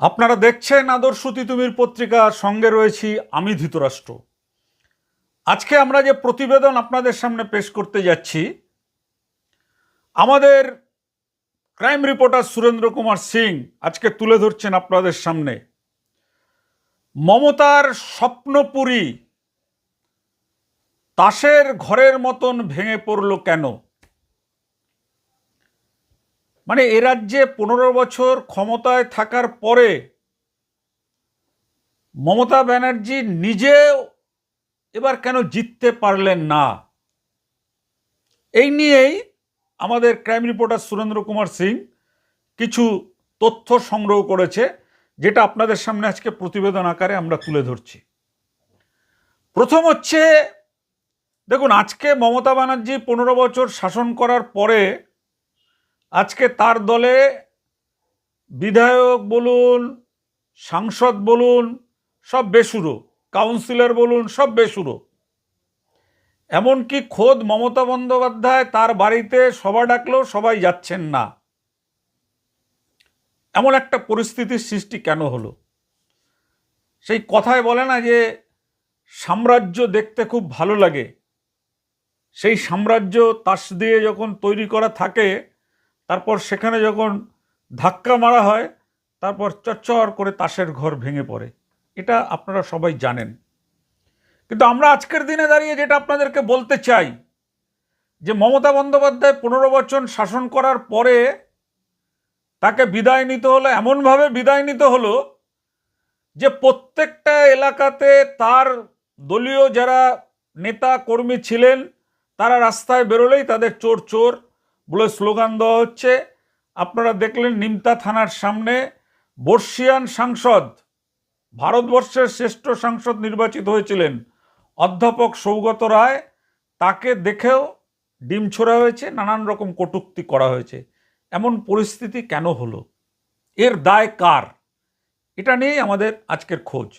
আপনারা দেখছেন আদর্শ তিতুমির পত্রিকা, সঙ্গে রয়েছি আমি ধৃতরাষ্ট্র। আজকে আমরা যে প্রতিবেদন আপনাদের সামনে পেশ করতে যাচ্ছি, আমাদের ক্রাইম রিপোর্টার সুরেন্দ্র কুমার সিং আজকে তুলে ধরছেন আপনাদের সামনে মমতার স্বপ্নপুরী তাসের ঘরের মতন ভেঙে পড়ল কেন। মানে এ রাজ্যে 15 বছর ক্ষমতায় থাকার পরে মমতা ব্যানার্জি নিজেও এবার কেন জিততে পারলেন না, এই নিয়েই আমাদের ক্রাইম রিপোর্টার সুরেন্দ্র কুমার সিং কিছু তথ্য সংগ্রহ করেছে, যেটা আপনাদের সামনে আজকে প্রতিবেদন আকারে আমরা তুলে ধরছি। প্রথম হচ্ছে, দেখুন, আজকে মমতা ব্যানার্জি 15 বছর শাসন করার পরে আজকে তার দলে বিধায়ক বলুন, সাংসদ বলুন, সব বেসুরো, কাউন্সিলর বলুন, সব বেসুরো। এমনকি খোদ মমতা বন্দ্যোপাধ্যায় তার বাড়িতে সভা ডাকলেও সবাই যাচ্ছেন না। এমন একটা পরিস্থিতির সৃষ্টি কেন হলো? সেই কথায় বলে না যে সাম্রাজ্য দেখতে খুব ভালো লাগে, সেই সাম্রাজ্য তাস দিয়ে যখন তৈরি করা থাকে, তারপর সেখানে যখন ধাক্কা মারা হয়, তারপর চচ্চর করে তাসের ঘর ভেঙে পড়ে। এটা আপনারা সবাই জানেন। কিন্তু আমরা আজকের দিনে দাঁড়িয়ে যেটা আপনাদেরকে বলতে চাই, যে মমতা বন্দ্যোপাধ্যায় 15 বছর শাসন করার পরে তাকে বিদায় নিতে হলো, এমনভাবে বিদায় নিতে হলো যে প্রত্যেকটা এলাকাতে তার দলীয় যারা নেতা কর্মী ছিলেন, তারা রাস্তায় বেরোলেই তাদের চোর চোর বলে স্লোগান দেওয়া হচ্ছে। আপনারা দেখলেন নিমতা থানার সামনে বর্ষিয়ান সাংসদ, ভারতবর্ষের শ্রেষ্ঠ সাংসদ নির্বাচিত হয়েছিলেন অধ্যাপক সৌগত রায়, তাকে দেখেও ডিম ছোড়া হয়েছে, নানান রকম কটূক্তি করা হয়েছে। এমন পরিস্থিতি কেন হলো? এর দায় কার? এটা নিয়েই আমাদের আজকের খোঁজ।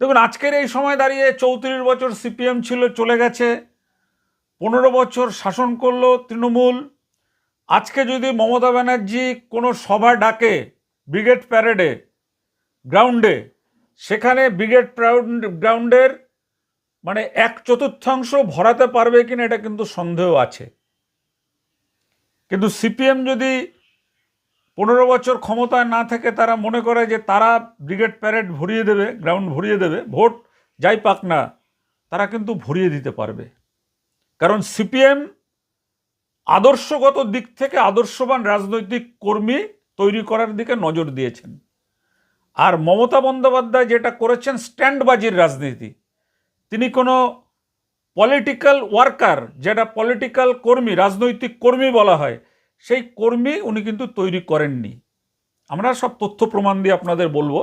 দেখুন, আজকের এই সময় দাঁড়িয়ে 34 বছর সিপিএম ছিল, চলে গেছে। 15 বছর শাসন করলো তৃণমূল। আজকে যদি মমতা ব্যানার্জি কোনো সভা ডাকে ব্রিগেড প্যারেডে গ্রাউন্ডে, সেখানে ব্রিগেড গ্রাউন্ডের মানে 1/4 ভরাতে পারবে কিনা এটা কিন্তু সন্দেহ আছে। কিন্তু সিপিএম যদি 15 বছর ক্ষমতায় না থাকে, তারা মনে করে যে তারা ব্রিগেড প্যারেড ভরিয়ে দেবে, গ্রাউন্ড ভরিয়ে দেবে, ভোট যাই পাক না, তারা কিন্তু ভরিয়ে দিতে পারবে। কারণ সিপিএম আদর্শগত দিক থেকে আদর্শবান রাজনৈতিক কর্মী তৈরি করার দিকে নজর দিয়েছেন। আর মমতা বন্দ্যোপাধ্যায় যেটা করেছেন স্ট্যান্ডবাজির রাজনীতি। তিনি কোনো পলিটিক্যাল ওয়ার্কার, যেটা পলিটিক্যাল কর্মী, রাজনৈতিক কর্মী বলা হয়, সেই কর্মী উনি কিন্তু তৈরি করেননি। আমরা সব তথ্য প্রমাণ দিয়ে আপনাদের বলবো।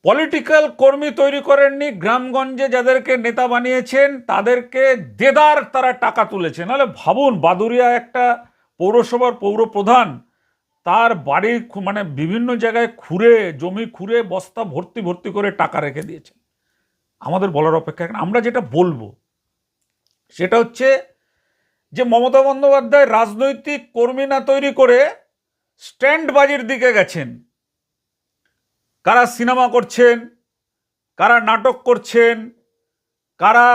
পলিটিক্যাল কর্মী তৈরি করেননি, গ্রামগঞ্জে যাদেরকে নেতা বানিয়েছেন তাদেরকে দেদার তারা টাকা তুলেছে। নাহলে ভাবুন, বাদুরিয়া একটা পৌরসভার পৌরপ্রধান, তার বাড়ি মানে বিভিন্ন জায়গায় খুঁড়ে, জমি খুঁড়ে বস্তা ভর্তি ভর্তি করে টাকা রেখে দিয়েছে। আমাদের বলার অপেক্ষা, আমরা যেটা বলবো সেটা হচ্ছে যে মমতা বন্দ্যোপাধ্যায় রাজনৈতিক কর্মী না তৈরি করে স্ট্যান্ডবাজির দিকে গেছেন। কারা সিনেমা করছেন, কারা নাটক করছেন, কারা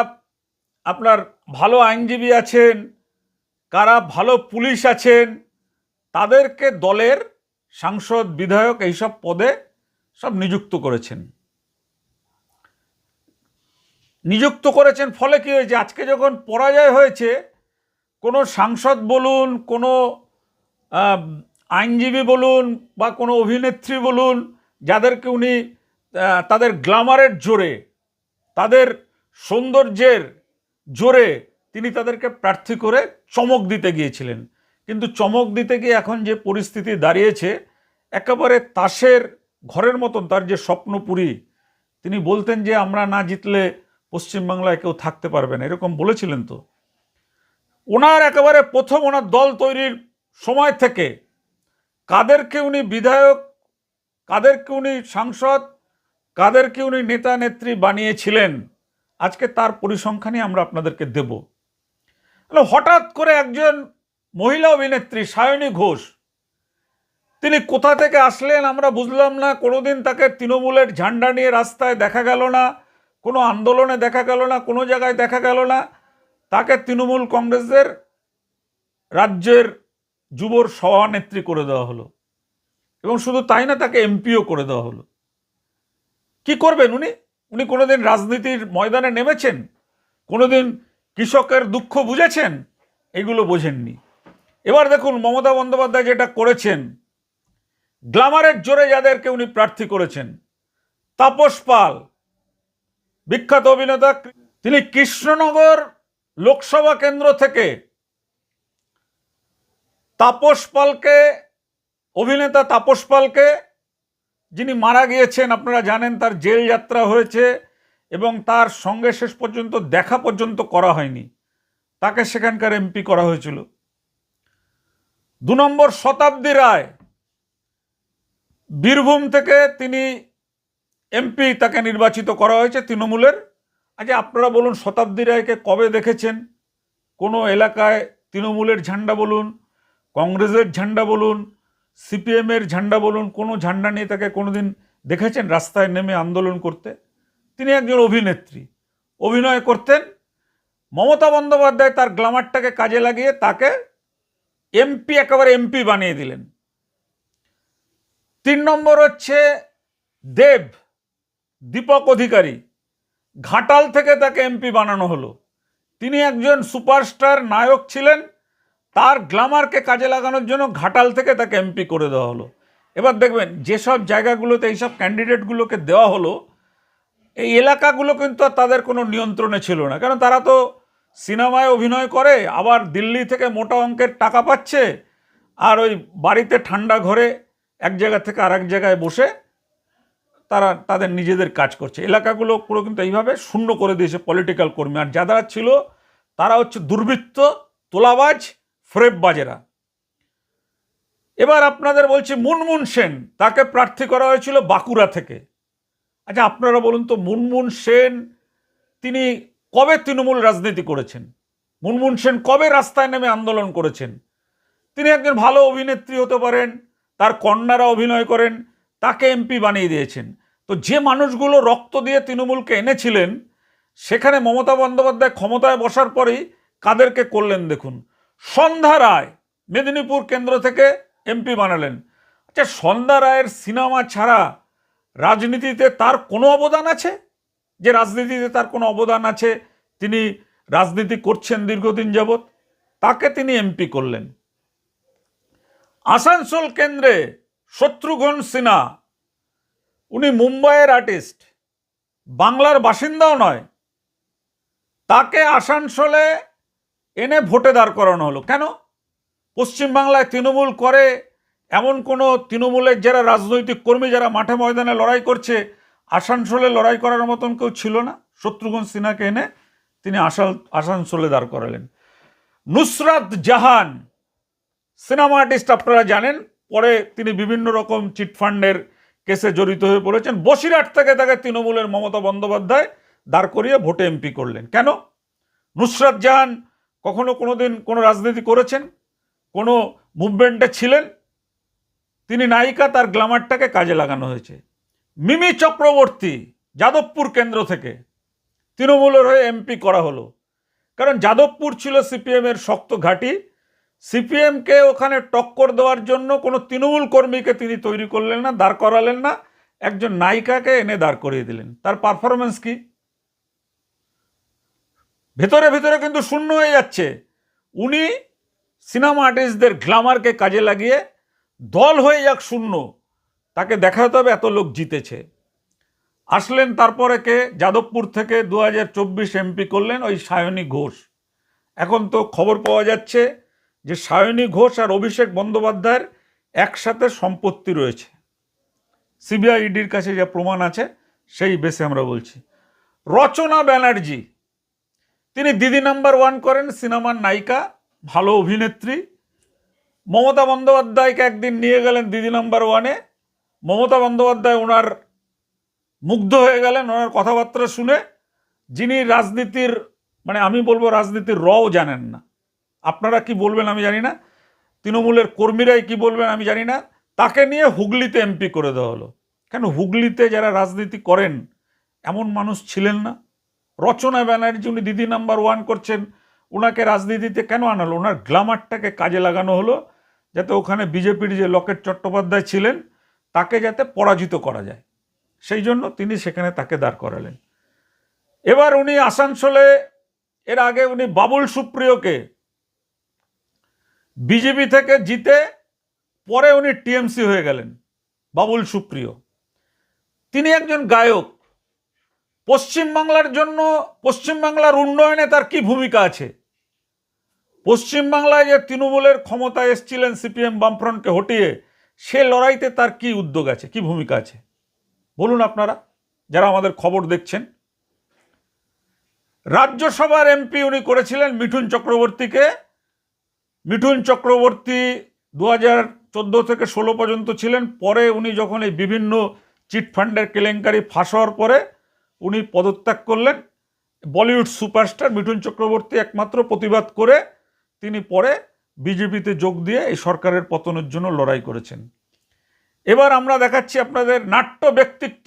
আপনার ভালো আইনজীবী আছেন, কারা ভালো পুলিশ আছেন, তাদেরকে দলের সাংসদ, বিধায়ক এইসব পদে সব নিযুক্ত করেছেন। ফলে কি হয়েছে? আজকে যখন পরাজয় হয়েছে, কোনো সাংসদ বলুন, কোনো আইনজীবী বলুন, বা কোনো অভিনেত্রী বলুন, যাদেরকে উনি তাদের গ্ল্যামারের জোরে, তাদের সৌন্দর্যের জোরে তিনি তাদেরকে প্রার্থী করে চমক দিতে গিয়েছিলেন। কিন্তু চমক দিতে গিয়ে এখন যে পরিস্থিতি দাঁড়িয়েছে, একেবারে তাসের ঘরের মতন তার যে স্বপ্নপুরী, তিনি বলতেন যে আমরা না জিতলে পশ্চিমবাংলায় কেউ থাকতে পারবে না, এরকম বলেছিলেন। তো ওনার একেবারে প্রথম ওনার দল তৈরির সময় থেকে কাদেরকে উনি বিধায়ক, কাদেরকে উনি সাংসদ, কাদেরকে উনি নেতা নেত্রী বানিয়েছিলেন, আজকে তার পরিসংখ্যানই আমরা আপনাদেরকে দেব। হঠাৎ করে একজন মহিলা অভিনেত্রী সায়নী ঘোষ, তিনি কোথা থেকে আসলেন আমরা বুঝলাম না। কোনোদিন তাকে তৃণমূলের ঝান্ডা নিয়ে রাস্তায় দেখা গেল না, কোনো আন্দোলনে দেখা গেল না, কোনো জায়গায় দেখা গেল না। তাকে তৃণমূল কংগ্রেসের রাজ্যের যুবর সভানেত্রী করে দেওয়া হলো, এবং শুধু তাই না, তাকে এমপিও করে দেওয়া হলো। কি করবেন উনি? উনি কোনোদিন রাজনীতির ময়দানে নেমেছেন? কোনোদিন কৃষকের দুঃখ বুঝেছেন? এগুলো বোঝেননি। এবার দেখুন মমতা বন্দ্যোপাধ্যায় যেটা করেছেন, গ্ল্যামারের জোরে যাদেরকে উনি প্রার্থী করেছেন, তাপস পাল বিখ্যাত অভিনেতা, তিনি কৃষ্ণনগর লোকসভা কেন্দ্র থেকে তাপস পালকে, অভিনেতা তাপস পালকে, যিনি মারা গিয়েছেন আপনারা জানেন, তার জেল যাত্রা হয়েছে এবং তার সঙ্গে শেষ পর্যন্ত দেখা পর্যন্ত করা হয়নি, তাকে সেখানকার এমপি করা হয়েছিল। 2 নম্বর শতাব্দী রায়, বীরভূম থেকে তিনি এমপি, তাকে নির্বাচিত করা হয়েছে তৃণমূলের। আচ্ছা আপনারা বলুন, শতাব্দী রায়কে কবে দেখেছেন কোনো এলাকায় তৃণমূলের ঝান্ডা বলুন, কংগ্রেসের ঝান্ডা বলুন, সিপিএমের ঝান্ডা বলুন, কোনো ঝান্ডা নিয়ে তাকে কোনোদিন দেখেছেন রাস্তায় নেমে আন্দোলন করতে? তিনি একজন অভিনেত্রী, অভিনয় করতেন। মমতা বন্দ্যোপাধ্যায় তার গ্ল্যামারটাকে কাজে লাগিয়ে তাকে এমপি, একেবারে এমপি বানিয়ে দিলেন। 3 নম্বর হচ্ছে দীপক অধিকারী, ঘাটাল থেকে তাকে এমপি বানানো হলো। তিনি একজন সুপারস্টার নায়ক ছিলেন, তার গ্ল্যামারকে কাজে লাগানোর জন্য ঘাটাল থেকে তাকে এমপি করে দেওয়া হলো। এবার দেখবেন যেসব জায়গাগুলোতে এইসব ক্যান্ডিডেটগুলোকে দেওয়া হলো, এই এলাকাগুলো কিন্তু আর তাদের কোনো নিয়ন্ত্রণে ছিল না, কারণ তারা তো সিনেমায় অভিনয় করে, আবার দিল্লি থেকে মোটা অঙ্কের টাকা পাচ্ছে, আর ওই বাড়িতে ঠান্ডা ঘরে এক জায়গা থেকে আরেক জায়গায় বসে তারা তাদের নিজেদের কাজ করছে। এলাকাগুলো পুরো কিন্তু এইভাবে শূন্য করে দিয়েছে পলিটিক্যাল কর্মী, আর যারা ছিল তারা হচ্ছে দুর্বৃত্ত, তোলাবাজ, ফ্রেববাজেরা। এবার আপনাদের বলছি মুনমুন সেন, তাকে প্রার্থী করা হয়েছিল বাঁকুড়া থেকে। আচ্ছা আপনারা বলুন তো, মুনমুন সেন তিনি কবে তৃণমূল রাজনীতি করেছেন? মুনমুন সেন কবে রাস্তায় নেমে আন্দোলন করেছেন? তিনি একজন ভালো অভিনেত্রী হতে পারেন, তার কন্যারা অভিনয় করেন, তাকে এমপি বানিয়ে দিয়েছেন। তো যে মানুষগুলো রক্ত দিয়ে তৃণমূলকে এনেছিলেন, সেখানে মমতা বন্দ্যোপাধ্যায় ক্ষমতায় বসার পরেই কাদেরকে করলেন দেখুন। সন্ধ্যা রায় মেদিনীপুর কেন্দ্র থেকে এমপি বানালেন। আচ্ছা সন্ধ্যা রায়ের সিনেমা ছাড়া রাজনীতিতে তার কোনো অবদান আছে? যে রাজনীতিতে তার কোনো অবদান আছে, তিনি রাজনীতি করছেন দীর্ঘদিন যাবৎ, তাকে তিনি এমপি করলেন। আসানসোল কেন্দ্রে শত্রুঘ্ন সিনহা, উনি মুম্বাইয়ের আর্টিস্ট, বাংলার বাসিন্দাও নয়, তাকে আসানসোলে এনে ভোটে দাঁড় করানো হলো। কেন? পশ্চিমবাংলায় তৃণমূল করে এমন কোনো তৃণমূলের যারা রাজনৈতিক কর্মী, যারা মাঠে ময়দানে লড়াই করছে, আসানসোলে লড়াই করার মতন কেউ ছিল না। শত্রুঘ্ন সিনহাকে এনে তিনি আসানসোলে দাঁড় করালেন। নুসরাত জাহান সিনেমা আর্টিস্ট, আপনারা জানেন, পরে তিনি বিভিন্ন রকম চিটফান্ডের কেসে জড়িত হয়ে পড়েছেন। বসিরহাট থেকে তাকে তৃণমূলের মমতা বন্দ্যোপাধ্যায় দাঁড় করিয়ে ভোটে এমপি করলেন। কেন? নুসরাত জাহান কখনো কোনোদিন কোনো রাজনীতি করেছেন? কোনো মুভমেন্টে ছিলেন? তিনি নায়িকা, তার গ্ল্যামারটাকে কাজে লাগানো হয়েছে। মিমি চক্রবর্তী যাদবপুর কেন্দ্র থেকে তৃণমূলের হয়ে এমপি করা হলো, কারণ যাদবপুর ছিল সিপিএমের শক্ত ঘাঁটি। সিপিএমকে ওখানে টক্কর দেওয়ার জন্য কোনো তৃণমূল কর্মীকে তিনি তৈরি করলেন না, দাঁড় করালেন না, একজন নায়িকাকে এনে দাঁড় করিয়ে দিলেন। তার পারফরমেন্স কি? ভেতরে ভেতরে কিন্তু শূন্য হয়ে যাচ্ছে। উনি সিনেমা আর্টিস্টদের গ্ল্যামারকে কাজে লাগিয়ে দল হয়ে যাক শূন্য, তাকে দেখাতে হবে এত লোক জিতেছে। আসলেন তারপরে কে? যাদবপুর থেকে 2024 এমপি করলেন ওই সায়নী ঘোষ। এখন তো খবর পাওয়া যাচ্ছে যে সায়নী ঘোষ আর অভিষেক বন্দ্যোপাধ্যায়ের একসাথে সম্পত্তি রয়েছে। সিবিআই ইডির কাছে যা প্রমাণ আছে সেই বেসে আমরা বলছি। রচনা ব্যানার্জি, তিনি দিদি নাম্বার 1 করেন, সিনেমার নায়িকা, ভালো অভিনেত্রী। মমতা বন্দ্যোপাধ্যায়কে একদিন নিয়ে গেলেন দিদি নাম্বার 1-এ। মমতা বন্দ্যোপাধ্যায় ওনার মুগ্ধ হয়ে গেলেন ওনার কথাবার্তা শুনে। যিনি রাজনীতির, মানে আমি বলবো রাজনীতির রও জানেন না। আপনারা কি বলবেন আমি জানি না, তৃণমূলের কর্মীরাই কি বলবেন আমি জানি না, তাকে নিয়ে হুগলিতে এমপি করে দেওয়া হলো। কেন হুগলিতে যারা রাজনীতি করেন এমন মানুষ ছিলেন না? রচনা ব্যানার্জি, উনি দিদি নাম্বার 1 করছেন, ওনাকে রাজনীতিতে কেন আনা হলো? ওনার গ্ল্যামারটাকে কাজে লাগানো হলো যাতে ওখানে বিজেপির যে লকেট চট্টোপাধ্যায় ছিলেন তাকে যাতে পরাজিত করা যায়, সেই জন্য তিনি সেখানে তাকে দাঁড় করালেন। এবার উনি আসানসোলে, এর আগে উনি বাবুল সুপ্রিয়কে বিজেপি থেকে জিতে পরে উনি টিএমসি হয়ে গেলেন। বাবুল সুপ্রিয় তিনি একজন গায়ক। পশ্চিমবাংলার জন্য, পশ্চিমবাংলার উন্নয়নে তার কি ভূমিকা আছে? পশ্চিমবাংলায় যে তৃণমূলের ক্ষমতায় এসেছিলেন সিপিএম বামফ্রন্টকে হটিয়ে, সে লড়াইতে তার কি উদ্যোগ আছে, কি ভূমিকা আছে বলুন আপনারা যারা আমাদের খবর দেখছেন। রাজ্যসভার এমপি উনি করেছিলেন মিঠুন চক্রবর্তীকে। মিঠুন চক্রবর্তী 2014 থেকে 16 পর্যন্ত ছিলেন। পরে উনি যখন এই বিভিন্ন চিটফান্ডের কেলেঙ্কারি ফাঁস হওয়ার পরে উনি পদত্যাগ করলেন। বলিউড সুপারস্টার মিঠুন চক্রবর্তী একমাত্র প্রতিবাদ করে তিনি পরে বিজেপিতে যোগ দিয়ে এই সরকারের পতনের জন্য লড়াই করেছেন। এবার আমরা দেখাচ্ছি আপনাদের নাট্য ব্যক্তিত্ব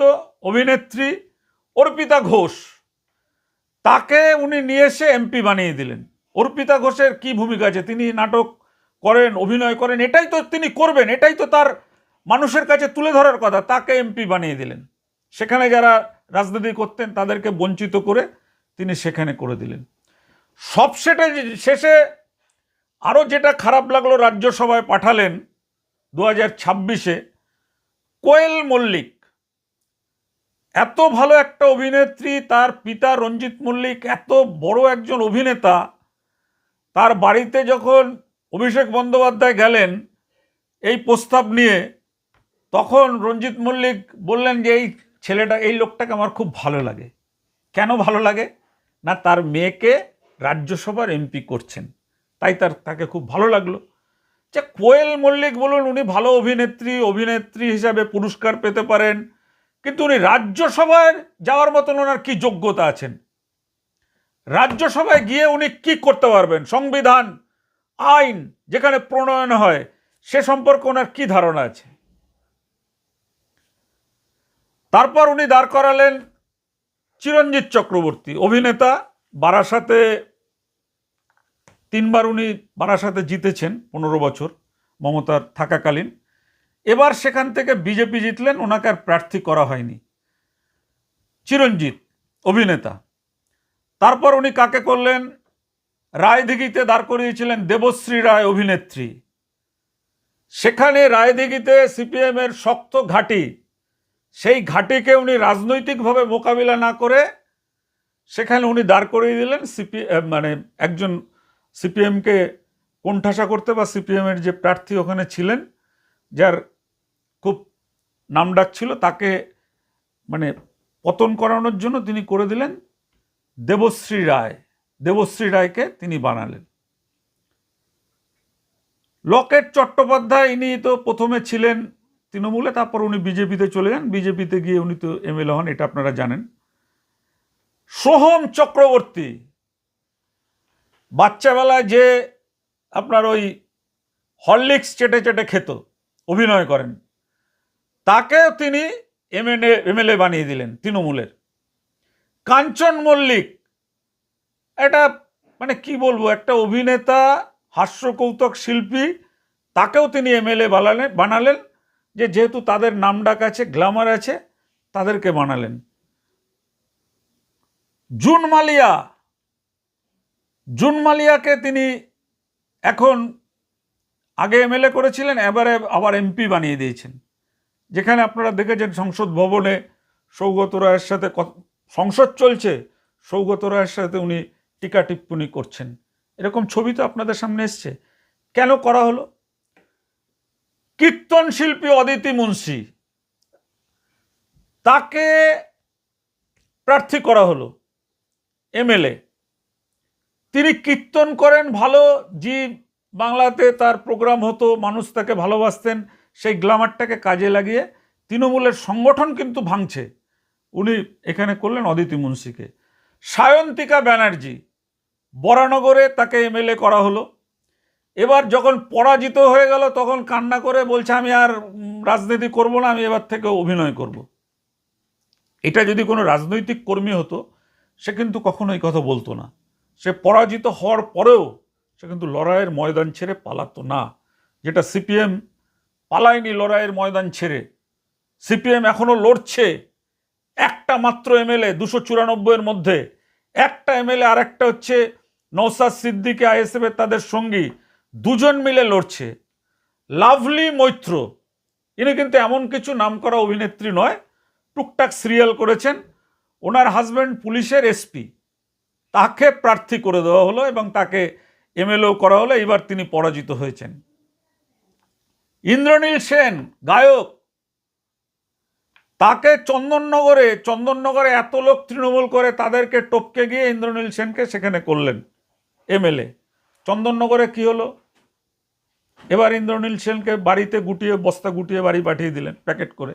অভিনেত্রী অর্পিতা ঘোষ। তাকে উনি নিয়ে এসে এমপি বানিয়ে দিলেন। অর্পিতা ঘোষের কি ভূমিকা আছে? তিনি নাটক করেন, অভিনয় করেন, এটাই তো তিনি করবেন, এটাই তো তার মানুষের কাছে তুলে ধরার কথা। তাকে এমপি বানিয়ে দিলেন। সেখানে যারা রাজনীতি করতেন তাদেরকে বঞ্চিত করে তিনি সেখানে করে দিলেন। সব শেষে আরও যেটা খারাপ লাগলো, রাজ্যসভায় পাঠালেন 2026-এ কোয়েল মল্লিক। এত ভালো একটা অভিনেত্রী, তার পিতা রঞ্জিত মল্লিক এত বড় একজন অভিনেতা, তার বাড়িতে যখন অভিষেক বন্দ্যোপাধ্যায় গেলেন এই প্রস্তাব নিয়ে, তখন রঞ্জিত মল্লিক বললেন যে এই ছেলেটা, এই লোকটাকে আমার খুব ভালো লাগে। কেন ভালো লাগে? না, তার মেয়েকে রাজ্যসভার এমপি করছেন, তাই তাকে খুব ভালো লাগলো। যে কোয়েল মল্লিক বলুন, উনি ভালো অভিনেত্রী হিসাবে পুরস্কার পেতে পারেন, কিন্তু উনি রাজ্যসভায় যাওয়ার মতন ওনার কি যোগ্যতা আছেন? রাজ্যসভায় গিয়ে উনি কি করতে পারবেন? সংবিধান, আইন যেখানে প্রণয়ন হয় সে সম্পর্কে ওনার কি ধারণা আছে? তারপর উনি দাঁড় করালেন চিরঞ্জিত চক্রবর্তী, অভিনেতা। বারাসাতে 3বার উনি বারাসাতে জিতেছেন 15 বছর মমতার থাকাকালীন। এবার সেখান থেকে বিজেপি জিতলেন, ওনাকে আর প্রার্থী করা হয়নি। চিরঞ্জিত অভিনেতা। তারপর উনি কাকে করলেন? রায়দিঘিতে দাঁড় করিয়েছিলেন দেবশ্রী রায় অভিনেত্রী। সেখানে রায়দিঘিতে সিপিএমের শক্ত ঘাঁটি, সেই ঘাঁটিকে উনি রাজনৈতিকভাবে মোকাবিলা না করে সেখানে উনি দাঁড় করিয়ে দিলেন মানে একজন সিপিএমকে কোণঠাসা করতে, বা সিপিএমের যে প্রার্থী ওখানে ছিলেন যার খুব নামডাক ছিল, তাকে মানে পতন করানোর জন্য তিনি করে দিলেন দেবশ্রী রায়। দেবশ্রী রায়কে তিনি বানালেন। লকেট চট্টোপাধ্যায়, ইনি তো প্রথমে ছিলেন তৃণমূলে, তারপর উনি বিজেপিতে চলে যান। বিজেপিতে গিয়ে উনি তো এমএলএ হন, এটা আপনারা জানেন। সোহম চক্রবর্তী, বাচ্চাবেলায় যে আপনার ওই হরলিক্স চেটে চেটে খেত, অভিনয় করেন, তাকেও তিনি এমএলএ বানিয়ে দিলেন তৃণমূলের। কাঞ্চন মল্লিক, এটা মানে কি বলবো, একটা অভিনেতা, হাস্যকৌতুক শিল্পী, তাকেও তিনি এমএলএ বানালেন। যেহেতু তাদের নামডাক আছে, গ্ল্যামার আছে, তাদেরকে বানালেন। জুন মালিয়াকে তিনি এখন আগে এমএলএ করেছিলেন, এবারে আবার এমপি বানিয়ে দিয়েছেন। যেখানে আপনারা দেখেছেন সংসদ ভবনে সৌগত রায়ের সাথে, সংসদ চলছে, সৌগত রায়ের সাথে উনি টিকা টিপ্পণী করছেন। এরকম ছবি তো আপনাদের সামনে এসছে। কেন করা হলো? কীর্তন শিল্পী অদিতি মুন্সি, তাকে প্রার্থী করা হলো এমএলএ। তিনি কীর্তন করেন ভালো, জি বাংলাতে তার প্রোগ্রাম হতো, মানুষ তাকে ভালোবাসতেন। সেই গ্ল্যামারটাকে কাজে লাগিয়ে তৃণমূলের সংগঠন কিন্তু ভাঙছে, উনি এখানে করলেন অদিতি মুন্সিকে। সায়ন্তিকা ব্যানার্জি, বরানগরে তাকে এমএলএ করা হলো। এবার যখন পরাজিত হয়ে গেল তখন কান্না করে বলছে আমি আর রাজনীতি করব না, আমি এবার থেকে অভিনয় করব। এটা যদি কোনো রাজনৈতিক কর্মী হতো সে কিন্তু কখনো এই কথা বলতো না। সে পরাজিত হওয়ার পরেও সে কিন্তু লড়াইয়ের ময়দান ছেড়ে পালাতো না, যেটা সিপিএম পালায়নি লড়াইয়ের ময়দান ছেড়ে। সিপিএম এখনো লড়ছে। একটা মাত্র এমএলএ 294-এর মধ্যে একটা এমএলএ, আর একটা হচ্ছে নওশাদ সিদ্দিকী আইএসএফের তাদের সঙ্গী, দুজন মিলে লড়ছে। লাভলি মৈত্র, ইনি কিন্তু এমন কিছু নামকরা অভিনেত্রী নয়, টুকটাক সিরিয়াল করেছেন। ওনার হাজব্যান্ড পুলিশের এসপি, তাকে প্রার্থী করে দেওয়া হলো এবং তাকে এমএলএ করা হলো। এবার তিনি পরাজিত হয়েছেন। ইন্দ্রনীল সেন গায়ক, তাকে চন্দননগরে এত লোক তৃণমূল করে তাদেরকে টপকে গিয়ে ইন্দ্রনীল সেনকে সেখানে করলেন এমএলএ। চন্দননগরে কি হলো? এবার ইন্দ্রনীল সেনকে বাড়িতে গুটিয়ে, বস্তা গুটিয়ে বাড়ি পাঠিয়ে দিলেন প্যাকেট করে।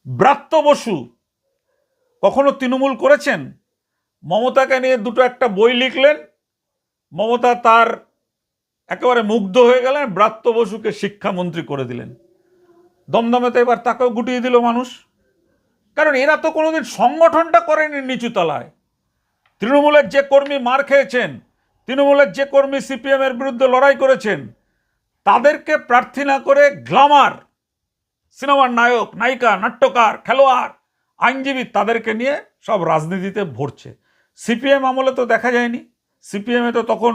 ব্রাত্য বসু কখনো তৃণমূল করেছেন? মমতাকে নিয়ে দুটো একটা বই লিখলেন, মমতা তার একেবারে মুগ্ধ হয়ে গেলেন, ব্রাত্য বসুকে শিক্ষামন্ত্রী করে দিলেন। দমদমেতে এবার তাকেও গুটিয়ে দিল মানুষ। কারণ এরা তো কোনোদিন সংগঠনটা করেনি নিচু তলায়। তৃণমূলের যে কর্মী মার খেয়েছেন, তৃণমূলের যে কর্মী সিপিএম এর বিরুদ্ধে লড়াই করেছেন, তাদেরকে প্রার্থী না করে গ্ল্যামার, সিনেমার নায়ক নায়িকা, নাট্যকার, খেলোয়াড়, আইনজীবী, তাদেরকে নিয়ে সব রাজনীতিতে ভরছে। সিপিএম আমলে তো দেখা যায়নি। সিপিএমে তো তখন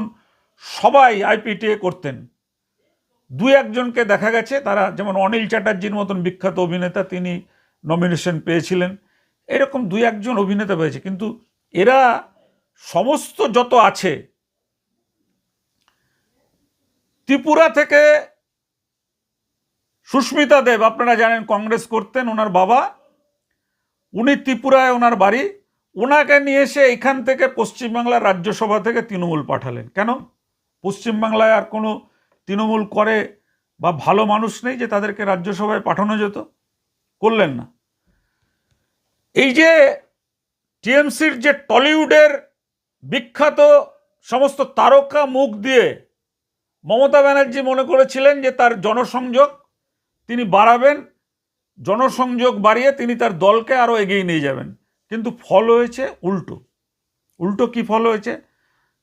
সবাই আইপিটিএ করতেন। দু একজনকে দেখা গেছে, তারা যেমন অনিল চ্যাটার্জির মতন বিখ্যাত অভিনেতা, তিনি নমিনেশন পেয়েছিলেন। এরকম দু একজন অভিনেতা পেয়েছে, কিন্তু এরা সমস্ত যত আছে, ত্রিপুরা থেকে সুস্মিতা দেব, আপনারা জানেন কংগ্রেস করতেন, ওনার বাবা, উনি ত্রিপুরায় ওনার বাড়ি, ওনাকে নিয়ে এসে এখান থেকে পশ্চিমবাংলার রাজ্যসভা থেকে তৃণমূল পাঠালেন। কেন? পশ্চিমবাংলায় আর কোনো তৃণমূল করে বা ভালো মানুষ নেই যে তাদেরকে রাজ্যসভায় পাঠানো যেত? করলেন না। এই যে টিএমসির যে টলিউডের বিখ্যাত সমস্ত তারকা মুখ দিয়ে মমতা ব্যানার্জি মনে করেছিলেন যে তার জনসংযোগ তিনি বাড়াবেন, জনসংযোগ বাড়িয়ে তিনি তার দলকে আরও এগিয়ে নিয়ে যাবেন। কিন্তু ফল হয়েছে উল্টো। উল্টো কি ফল হয়েছে?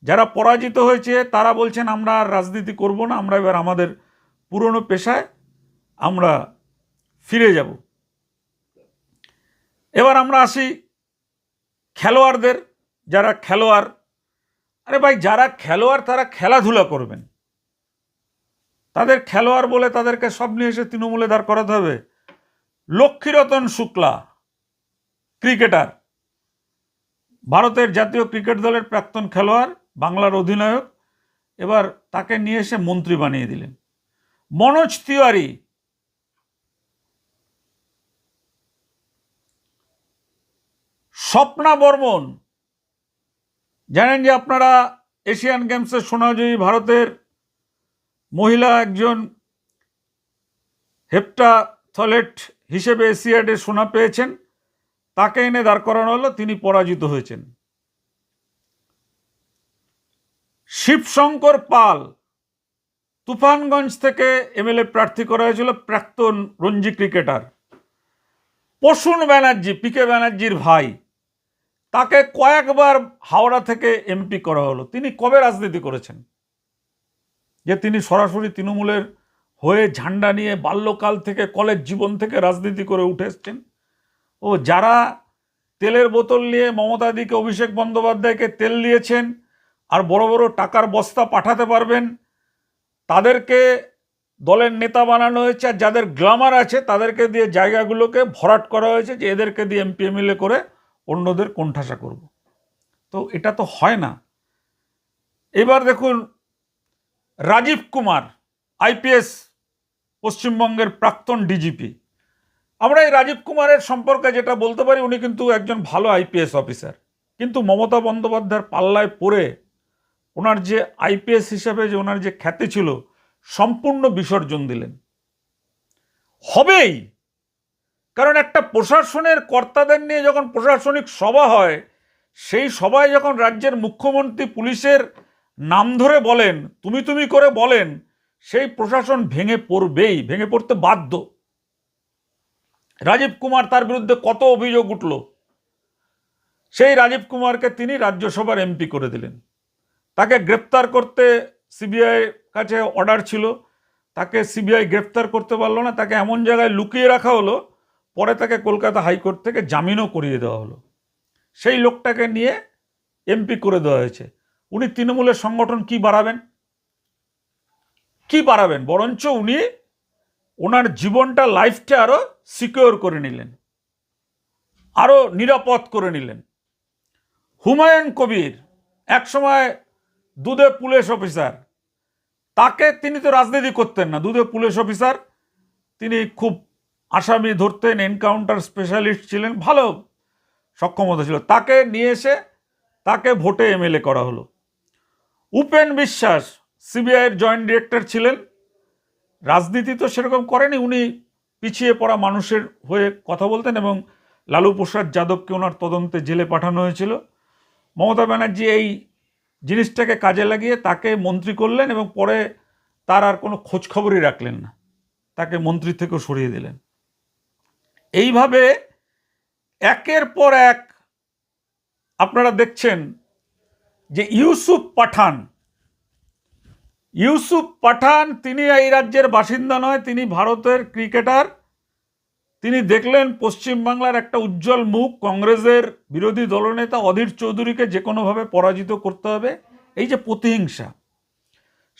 যারা পরাজিত হয়েছে তারা বলছেন আমরা আর রাজনীতি করব না, আমরা এবার আমাদের পুরনো পেশায় আমরা ফিরে যাব। এবার আমরা আসি খেলোয়াড়দের, যারা খেলোয়াড়। আরে ভাই, যারা খেলোয়াড় তারা খেলাধুলা করবেন। তাদের খেলোয়াড় বলে তাদেরকে সব নিয়ে এসে তৃণমূলে দাঁড় করাতে হবে? লক্ষ্মীরতন শুক্লা, ক্রিকেটার, ভারতের জাতীয় ক্রিকেট দলের প্রাক্তন খেলোয়াড়, বাংলার অধিনায়ক, এবার তাকে নিয়ে এসে মন্ত্রী বানিয়ে দিলেন। মনোজ তিওয়ারি, স্বপ্না বর্মন, জানেন যে আপনারা এশিয়ান গেমসের সোনাজয়ী ভারতের মহিলা একজন হেপ্টাথলেট হিসেবে এশিয়াডে সোনা পেয়েছেন, তাকে এনে দাঁড় করানো হলো, তিনি পরাজিত হয়েছেন। শিবশঙ্কর পাল, তুফানগঞ্জ থেকে এমএলএ প্রার্থী করা হয়েছিল, প্রাক্তন রঞ্জি ক্রিকেটার। প্রসূন ব্যানার্জি, পিকে ব্যানার্জির ভাই, তাকে কয়েকবার হাওড়া থেকে এমপি করা হলো। তিনি কবে রাজনীতি করেছেন যে তিনি সরাসরি তৃণমূলের হয়ে ঝান্ডা নিয়ে বাল্যকাল থেকে, কলেজ জীবন থেকে রাজনীতি করে উঠে এসছেন? ও যারা তেলের বোতল নিয়ে মমতাদিকে, অভিষেক বন্দ্যোপাধ্যায়কে তেল দিয়েছেন আর বড় বড় টাকার বস্তা পাঠাতে পারবেন, তাদেরকে দলের নেতা বানানো হয়েছে। আর যাদের গ্ল্যামার আছে তাদেরকে দিয়ে জায়গাগুলোকে ভরাট করা হয়েছে যে এদেরকে দিয়ে এমপি এমএলএ করে অন্যদের কোণঠাসা করব। তো এটা তো হয় না। এবার দেখুন রাজীব কুমার, আইপিএস, পশ্চিমবঙ্গের প্রাক্তন ডিজিপি। আমরা এই রাজীব কুমারের সম্পর্কে যেটা বলতে পারি, উনি কিন্তু একজন ভালো আইপিএস অফিসার, কিন্তু মমতা বন্দ্যোপাধ্যায়ের পাল্লায় পড়ে ওনার যে আইপিএস হিসেবে যে ওনার যে খ্যাতি ছিল, সম্পূর্ণ বিসর্জন দিলেন। হবেই, কারণ একটা প্রশাসনের কর্তাদের নিয়ে যখন প্রশাসনিক সভা হয়, সেই সভায় যখন রাজ্যের মুখ্যমন্ত্রী পুলিশের নাম ধরে বলেন, তুমি তুমি করে বলেন, সেই প্রশাসন ভেঙে পড়বেই, ভেঙে পড়তে বাধ্য। রাজীব কুমার, তার বিরুদ্ধে কত অভিযোগ উঠল, সেই রাজীব কুমারকে তিনি রাজ্যসভার এমপি করে দিলেন। তাকে গ্রেপ্তার করতে সিবিআই কাছে অর্ডার ছিল, তাকে সিবিআই গ্রেপ্তার করতে পারলো না, তাকে এমন জায়গায় লুকিয়ে রাখা হলো, পরে তাকে কলকাতা হাইকোর্ট থেকে জামিনও করিয়ে দেওয়া হলো। সেই লোকটাকে নিয়ে এমপি করে দেওয়া হয়েছে। উনি তৃণমূলের সংগঠন কি বাড়াবেন, কি বাড়াবেন? বরঞ্চ উনি ওনার জীবনটা, লাইফটা আরো সিকিওর করে নিলেন, আরো নিরাপদ করে নিলেন। হুমায়ুন কবির একসময় দুধে পুলিশ অফিসার, তাকে, তিনি তো রাজনীতি করতেন না, দুধে পুলিশ অফিসার, তিনি খুব আসামি ধরতেন, এনকাউন্টার স্পেশালিস্ট ছিলেন, ভালো সক্ষমতা ছিল, তাকে নিয়ে এসে তাকে ভোটে এমএলএ করা হলো। উপেন বিশ্বাস সিবিআইয়ের জয়েন্ট ডিরেক্টর ছিলেন, রাজনীতি তো সেরকম করেনি, উনি পিছিয়ে পড়া মানুষের হয়ে কথা বলতেন, এবং লালু প্রসাদ যাদবকে ওনার তদন্তে জেলে পাঠানো হয়েছিল। মমতা ব্যানার্জি এই জিনিসটাকে কাজে লাগিয়ে তাকে মন্ত্রী করলেন, এবং পরে তার আর কোনো খোঁজ খবরই রাখলেন না, তাকে মন্ত্রী থেকেও সরিয়ে দিলেন। এইভাবে একের পর এক আপনারা দেখছেন যে ইউসুফ পাঠান, তিনি এই রাজ্যের বাসিন্দা নয়, তিনি ভারতের ক্রিকেটার। তিনি দেখলেন পশ্চিমবাংলার একটা উজ্জ্বল মুখ, কংগ্রেসের বিরোধী দলনেতা অধীর চৌধুরীকে যে কোনোভাবে পরাজিত করতে হবে, এই যে প্রতিহিংসা,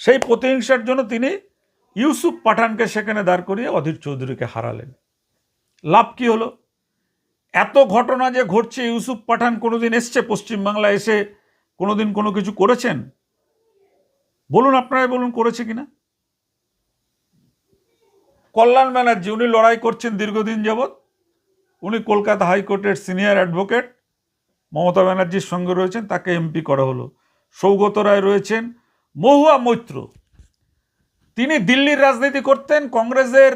সেই প্রতিহিংসার জন্য তিনি ইউসুফ পাঠানকে সেখানে দাঁড় করিয়ে অধীর চৌধুরীকে হারালেন। লাভ কি হলো? এত ঘটনা যে ঘটছে, ইউসুফ পাঠান কোনোদিন এসছে পশ্চিমবাংলা, এসে কোনোদিন কোনো কিছু করেছেন? বলুন, আপনারাই বলুন, করেছে কিনা? কল্যাণ ব্যানার্জি, উনি লড়াই করছেন দীর্ঘদিন যাবৎ, উনি কলকাতা হাইকোর্টের সিনিয়র অ্যাডভোকেট, মমতা ব্যানার্জির সঙ্গে রয়েছেন, তাকে এমপি করা হলো। সৌগত রায় রয়েছেন, মহুয়া মৈত্র, তিনি দিল্লির রাজনীতি করতেন, কংগ্রেসের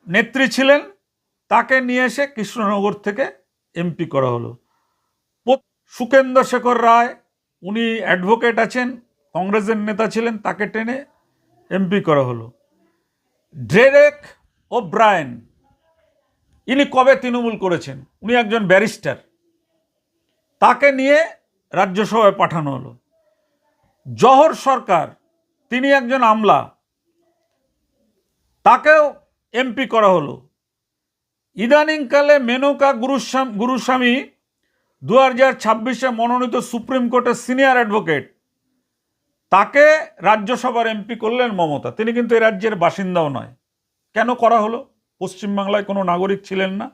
নেত্রী ছিলেন, তাকে নিয়ে এসে কৃষ্ণনগর থেকে এমপি করা হলো। সুকেন্দ্র শেখর রায়, উনি অ্যাডভোকেট আছেন, কংগ্রেসের নেতা ছিলেন, তাকে টেনে এমপি করা হলো। ডেরেক ওব্রায়েন, ইনি কবে তৃণমূল করেছেন, উনি একজন ব্যারিস্টার, তাকে নিয়ে রাজ্যসভায় পাঠানো হলো। জহর সরকার, তিনি একজন আমলা, তাকেও এমপি করা হলো। ইদানিংকালে মেনকা গুরুস্বামী 2026-এ মনোনীত সুপ্রিম কোর্টের সিনিয়র অ্যাডভোকেট, তাকে রাজ্যসভার এমপি করলেন মমতা। তিনি কিন্তু এই রাজ্যের বাসিন্দাও নয়। কেন করা হলো? পশ্চিমবাংলায় কোনো নাগরিক ছিলেন না।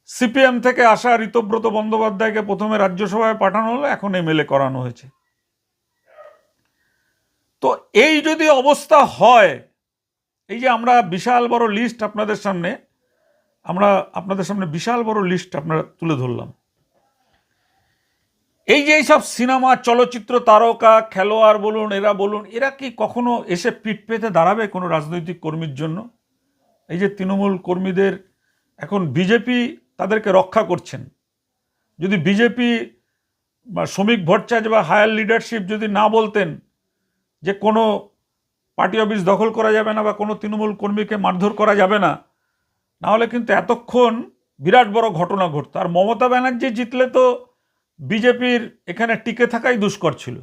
সিপিএম থেকে আসা ঋতব্রত বন্দ্যোপাধ্যায়কে প্রথমে রাজ্যসভায় পাঠানো হলো, এখন এমএলএ করানো হয়েছে। তো এই যদি অবস্থা হয়, এই যে আমরা বিশাল বড় লিস্ট আপনাদের সামনে বিশাল বড় লিস্ট আপনারা তুলে ধরলাম, এই যে এইসব সিনেমা, চলচ্চিত্র তারকা, খেলোয়াড় বলুন, এরা কি কখনো এসে পিঠ পেতে দাঁড়াবে কোনো রাজনৈতিক কর্মীর জন্য? এই যে তৃণমূল কর্মীদের এখন বিজেপি তাদেরকে রক্ষা করছেন, যদি বিজেপি বা শ্রমিক ভট্টাচার্য বা হায়ার লিডারশিপ যদি না বলতেন যে কোনো পার্টি অফিস দখল করা যাবে না বা কোনো তৃণমূল কর্মীকে মারধর করা যাবে না, নাহলে কিন্তু এতক্ষণ বিরাট বড় ঘটনা ঘটত। আর মমতা ব্যানার্জি জিতলে তো বিজেপির এখানে টিকে থাকাই দুষ্কর ছিল।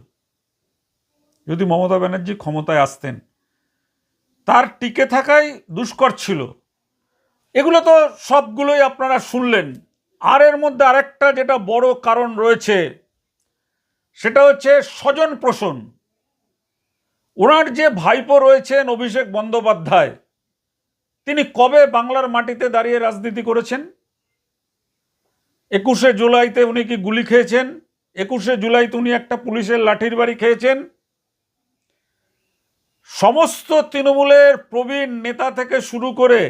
যদি মমতা ব্যানার্জি ক্ষমতায় আসতেন, তার টিকে থাকাই দুষ্কর ছিল। এগুলো তো সবগুলোই আপনারা শুনলেন। আর এর মধ্যে আরেকটা যেটা বড় কারণ রয়েছে, সেটা হচ্ছে স্বজন পোষণ। ওনার যে ভাইপো রয়েছেন অভিষেক বন্দ্যোপাধ্যায়, তিনি কবে বাংলার মাটিতে দাঁড়িয়ে রাজনীতি করেছেন? 21শে জুলাইতে উনি কি গুলি খেয়েছেন? 21শে জুলাইতে উনি একটা পুলিশের লাঠির বাড়ি খেয়েছেন? সমস্ত তৃণমূলের প্রবীণ নেতা থেকে শুরু করে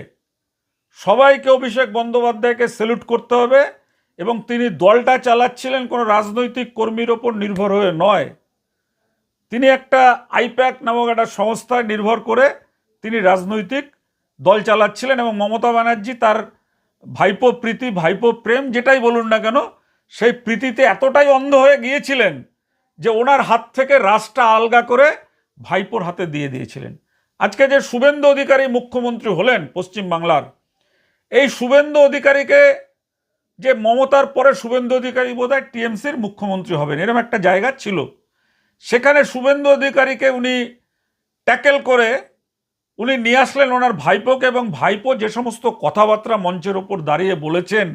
সবাইকে অভিষেক বন্দ্যোপাধ্যায়কে স্যালুট করতে হবে, এবং তিনি দলটা চালাচ্ছিলেন কোনো রাজনৈতিক কর্মীর ওপর নির্ভর হয়ে নয়। তিনি একটা আইপ্যাক নামক একটা সংস্থায় নির্ভর করে তিনি রাজনৈতিক দল চালাচ্ছিলেন, এবং মমতা ব্যানার্জি তার ভাইপো প্রীতি, ভাইপো প্রেম, যেটাই বলুন না কেন, সেই প্রীতিতে এতটাই অন্ধ হয়ে গিয়েছিলেন যে ওনার হাত থেকে রাশটা আলগা করে ভাইপোর হাতে দিয়ে দিয়েছিলেন। আজকে যে শুভেন্দু অধিকারী মুখ্যমন্ত্রী হলেন পশ্চিম বাংলার, এই শুভেন্দু অধিকারীকে যে মমতার পরে শুভেন্দু অধিকারী বোধহয় টিএমসির মুখ্যমন্ত্রী হবেন এরকম একটা জায়গা ছিল, সেখানে শুভেন্দু অধিকারীকে উনি ট্যাকেল করে উনি নিয়ে আসলেন ওনার ভাইপোকে, এবং ভাইপো যে সমস্ত কথাবার্তা মঞ্চের ওপর দাঁড়িয়ে বলেছেন,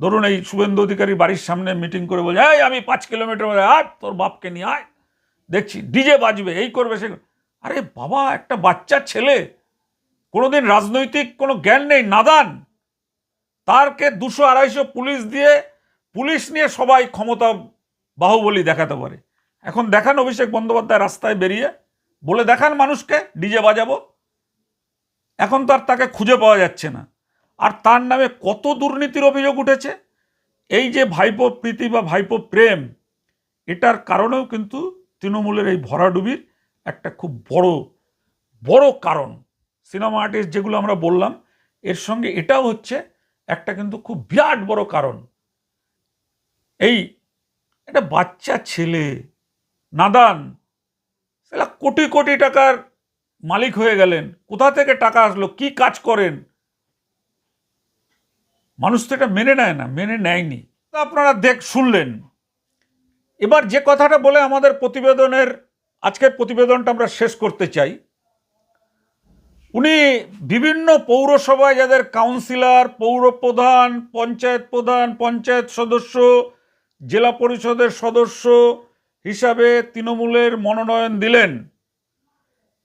ধরুন এই শুভেন্দু অধিকারীর বাড়ির সামনে মিটিং করে বলে, এই আমি 5 কিলোমিটার মধ্যে আয়, তোর বাপকে নিয়ে আয়, দেখছি ডিজে বাজবে, এই করবে সে। আরে বাবা, একটা বাচ্চা ছেলে, কোনোদিন রাজনৈতিক কোনো জ্ঞান নেই, নাদান, তারকে 200-250 পুলিশ দিয়ে পুলিশ নিয়ে সবাই ক্ষমতা বাহুবলী দেখাতে পারে। এখন দেখান অভিষেক বন্দ্যোপাধ্যায় রাস্তায় বেরিয়ে বলে দেখান মানুষকে ডিজে বাজাবো। এখন তো আর তাকে খুঁজে পাওয়া যাচ্ছে না। আর তার নামে কত দুর্নীতির অভিযোগ উঠেছে। এই যে ভাইপো প্রীতি বা ভাইপো প্রেম, এটার কারণেও কিন্তু তৃণমূলের এই ভরাডুবির একটা খুব বড় বড় কারণ। সিনেমা আর্টিস্ট যেগুলো আমরা বললাম, এর সঙ্গে এটাও হচ্ছে একটা কিন্তু খুব বিরাট বড় কারণ। এই একটা বাচ্চা ছেলে, নাদান, সেটা কোটি কোটি টাকার মালিক হয়ে গেলেন, কোথা থেকে টাকা আসলো, কি কাজ করেন, মানুষ তো এটা মেনে নেয় না, মেনে নেয়নি। তা আপনারা শুনলেন। এবার যে কথাটা বলে আমাদের প্রতিবেদনের আজকের প্রতিবেদনটা আমরা শেষ করতে চাই, উনি বিভিন্ন পৌরসভায় যাদের কাউন্সিলর, পৌরপ্রধান, প্রধান, পঞ্চায়েত সদস্য, জেলা পরিষদের সদস্য হিসাবে তৃণমূলের মনোনয়ন দিলেন,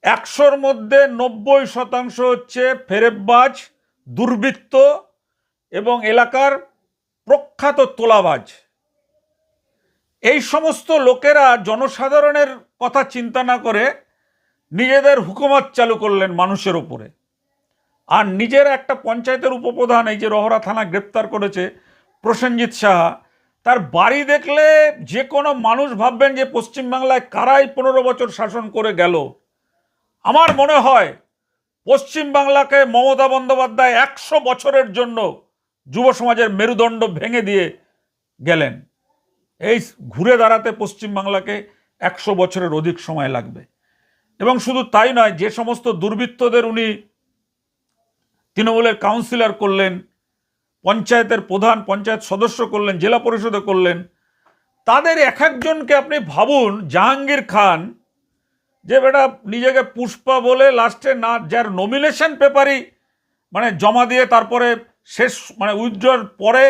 100-র মধ্যে 90% হচ্ছে ফেরেববাজ, দুর্বৃত্ত এবং এলাকার প্রখ্যাত তোলাবাজ। এই সমস্ত লোকেরা জনসাধারণের কথা চিন্তা না করে নিজেদের হুকুমত চালু করলেন মানুষের ওপরে। আর নিজের একটা পঞ্চায়েতের উপপ্রধান, এই যে রহরা থানা গ্রেপ্তার করেছে প্রসেনজিৎ সাহা, তার বাড়ি দেখলে যে কোনো মানুষ ভাববেন যে পশ্চিমবাংলায় কারাই 15 বছর শাসন করে গেল। আমার মনে হয় পশ্চিমবাংলাকে মমতা বন্দ্যোপাধ্যায় 100 বছরের জন্য যুব সমাজের মেরুদণ্ড ভেঙে দিয়ে গেলেন। এই ঘুরে দাঁড়াতে পশ্চিমবাংলাকে 100 বছরের অধিক সময় লাগবে। এবং শুধু তাই নয়, যে সমস্ত দুর্বৃত্তদের উনি তৃণমূলের কাউন্সিলর করলেন, পঞ্চায়েতের প্রধান, পঞ্চায়েত সদস্য করলেন, জেলা পরিষদে করলেন, তাদের এক একজনকে আপনি ভাবুন, জাহাঙ্গীর খান যে বেটা নিজেকে পুষ্পা বলে লাস্টে না, যার নমিনেশন পেপারই মানে জমা দিয়ে তারপরে শেষ মানে উইথড্রর পরে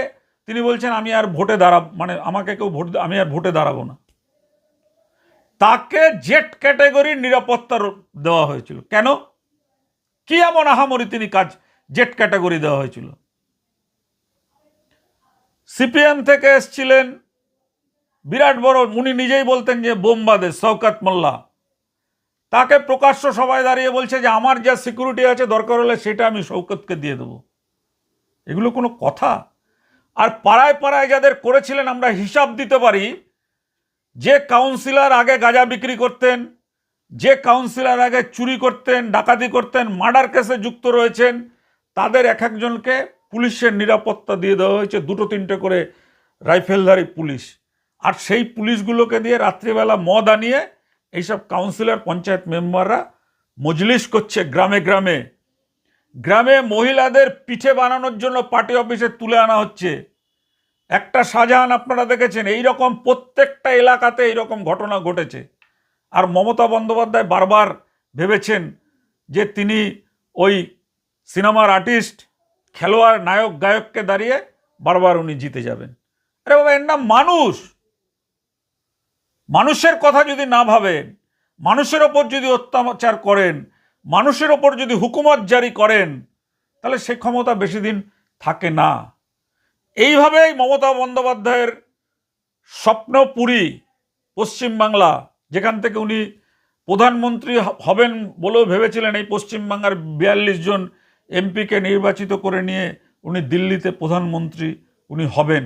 তিনি বলছেন আমি আর ভোটে দাঁড়াব, মানে আমাকে কেউ আমি আর ভোটে দাঁড়াবো না, তাকে জেট ক্যাটাগরির নিরাপত্তা দেওয়া হয়েছিল। কেন? কি এমন আহামরি তিনি কাজ জেট ক্যাটাগরি দেওয়া হয়েছিল? সিপিএম থেকে এসছিলেন বিরাট বড়, উনি নিজেই বলতেন যে বোমবাদে শওকত মোল্লা, তাকে প্রকাশ্য সবাই দাঁড়িয়ে বলছে যে আমার যা সিকিউরিটি আছে দরকার হলে সেটা আমি শওকতকে দিয়ে দেবো। এগুলো কোনো কথা? আর পাড়ায় পাড়ায় যাদের করেছিলেন আমরা হিসাব দিতে পারি। যে কাউন্সিলর আগে গাঁজা বিক্রি করতেন, যে কাউন্সিলর আগে চুরি করতেন, ডাকাতি করতেন, মার্ডার কেসে যুক্ত রয়েছেন, তাদের এক একজনকে পুলিশের নিরাপত্তা দিয়ে দেওয়া হয়েছে, 2-3টে করে রাইফেলধারী পুলিশ। আর সেই পুলিশগুলোকে দিয়ে রাত্রিবেলা মদ আনিয়ে এইসব কাউন্সিলর, পঞ্চায়েত মেম্বাররা মজলিস করছে গ্রামে গ্রামে। গ্রামে মহিলাদের পিঠে বানানোর জন্য পার্টি অফিসে তুলে আনা হচ্ছে। একটা শাহজাহান আপনারা দেখেছেন, এইরকম প্রত্যেকটা এলাকাতে এইরকম ঘটনা ঘটেছে। আর মমতা বন্দ্যোপাধ্যায় বারবার ভেবেছেন যে তিনি ওই সিনেমার আর্টিস্ট, খেলোয়াড়, নায়ক, গায়ককে দাঁড়িয়ে বারবার উনি জিতে যাবেন। আরে বাবা, এর নাম মানুষ। মানুষের কথা যদি না ভাবেন, মানুষের ওপর যদি অত্যাচার করেন, মানুষের ওপর যদি হুকুমত জারি করেন, তাহলে সে ক্ষমতা বেশি দিন থাকে না। এইভাবেই মমতা বন্দ্যোপাধ্যায়ের স্বপ্নপুরী পশ্চিমবাংলা, যেখান থেকে উনি প্রধানমন্ত্রী হবেন বলেও ভেবেছিলেন, এই পশ্চিমবাংলার 42 জন এমপিকে নির্বাচিত করে নিয়ে উনি দিল্লিতে প্রধানমন্ত্রী উনি হবেন,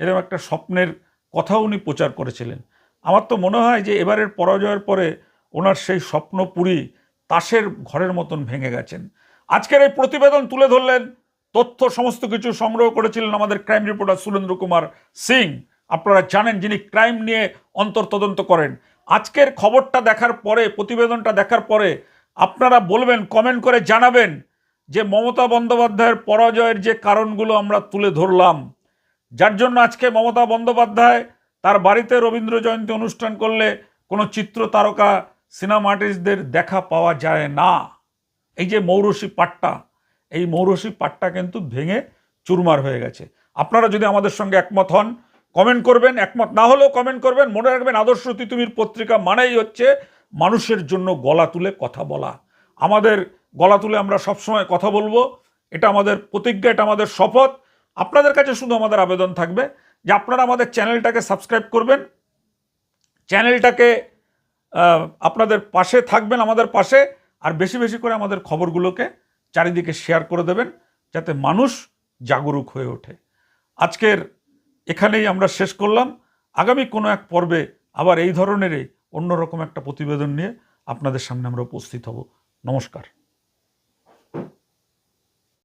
এরকম একটা স্বপ্নের কথা উনি প্রচার করেছিলেন। আমার তো মনে হয় যে এবারের পরাজয়ের পরে ওনার সেই স্বপ্নপুরী তাসের ঘরের মতন ভেঙে গেছেন। আজকের এই প্রতিবেদন তুলে ধরলেন তথ্য সমস্ত কিছু সংগ্রহ করেছিলেন আমাদের ক্রাইম রিপোর্টার সুরেন্দ্র কুমার সিং। আপনারা জানেন, যিনি ক্রাইম নিয়ে অন্তর্তদন্ত করেন। আজকের খবরটা দেখার পরে, প্রতিবেদনটা দেখার পরে আপনারা বলবেন, কমেন্ট করে জানাবেন যে মমতা বন্দ্যোপাধ্যায়ের পরাজয়ের যে কারণগুলো আমরা তুলে ধরলাম, যার জন্য আজকে মমতা বন্দ্যোপাধ্যায় তার বাড়িতে রবীন্দ্র জয়ন্তী অনুষ্ঠান করলে কোনো চিত্র তারকা, সিনেমা আর্টিস্টদের দেখা পাওয়া যায় না। এই যে মৌরসি পাট্টা, এই মৌরসি পাট্টা কিন্তু ভেঙে চুরমার হয়ে গেছে। আপনারা যদি আমাদের সঙ্গে একমত হন কমেন্ট করবেন, একমত না হলেও কমেন্ট করবেন। মনে রাখবেন, আদর্শ তিতুমির পত্রিকা মানেই হচ্ছে মানুষের জন্য গলা তুলে কথা বলা। আমাদের গলা তুলে আমরা সবসময় কথা বলবো, এটা আমাদের প্রতিজ্ঞা, এটা আমাদের শপথ। আপনাদের কাছে শুধু আমাদের আবেদন থাকবে যে আপনারা আমাদের চ্যানেলটাকে সাবস্ক্রাইব করবেন, চ্যানেলটাকে আপনাদের পাশে থাকবেন, আমাদের পাশে, আর বেশি বেশি করে আমাদের খবরগুলোকে চারিদিকে শেয়ার করে দেবেন যাতে মানুষ জাগরুক হয়ে ওঠে। আজকের এখানেই আমরা শেষ করলাম। আগামী কোনো এক পর্বে আবার এই ধরনেরই অন্যরকম একটা প্রতিবেদন নিয়ে আপনাদের সামনে আমরা উপস্থিত হব। নমস্কার।